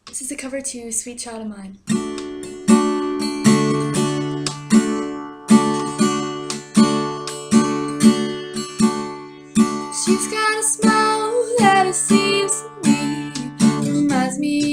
This is a cover to Sweet Child of Mine. She's got a smile that it seems to me reminds me